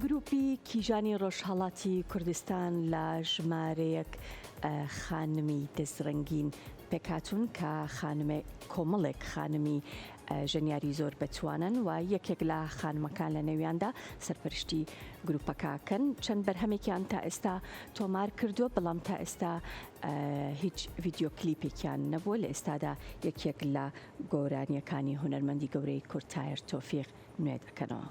گروپی کیژانی ڕۆژهەڵاتی کوردستان لە ژمارەیەک خانمی دەستڕەنگین پێکهاتوون کە کۆمەڵێک خانمی ژەنیاری زۆر بەتوانن و یەکێک لە خانمەکان لە نێویاندا سەرپەرشتی گروپەکەکەن. چەند بەرهەمێکیان تا ئێستا تۆمار کردووە، بەڵام تا ئێستا هیچ ڤیدیۆ کلیپێکیان نەبووە. لە ئێستادا یەکێک لە گۆرانیەکانی هونەرمەندی گەورەی کورد تایر تۆفیق نوێ دەکەنەوە.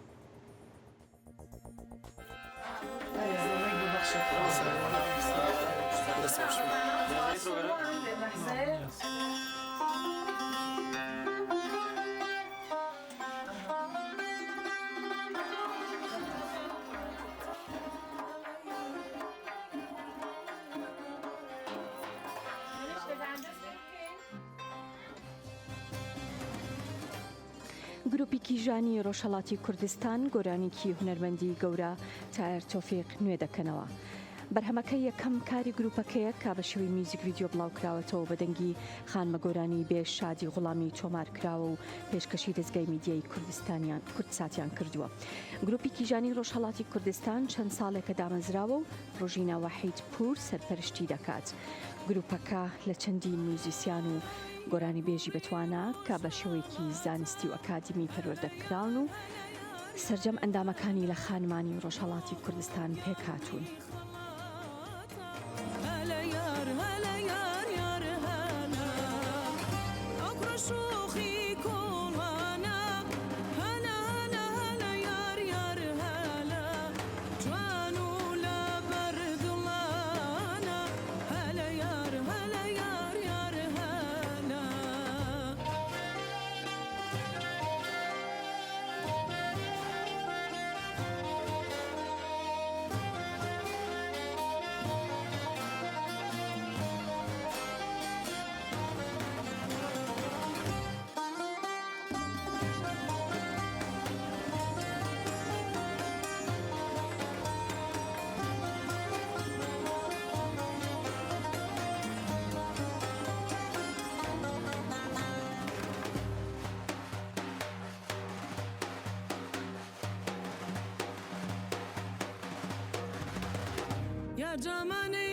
گروپی کیژانی ڕۆژهەڵاتی کوردستان گۆرانێکی هونەرمەندی گەورە تایر تۆفیق نوێ دەکەنەوە. بەرهەمەکە یەکەم کاری گروپەکەیە کە بە شێوەی میوزیک ڤیدیۆ بڵاوکراوەتەوە بە دەنگی خانمە گۆرانی بێ شادی غوڵامی تۆمارکراوە و پێشکەشی دەستگای میدیای کوردساتیان کردووە. گروپی کیژانی ڕۆژهەڵاتی کوردستان چەند ساڵێکە دامەزراوە و ڕۆژینە وەحید پور سەرپەرشتی دەکات. گروپەکە لە چەندین موزیسیان و گۆرانی بێژی بتوانە کە بە شێوەیەکی زانستی و ئەکادمی پەروەردەکراون و سەرجەم ئەندامەکانی لە خانمانی ڕۆژهەڵاتی کوردستان پێکهاتوون. يا جماني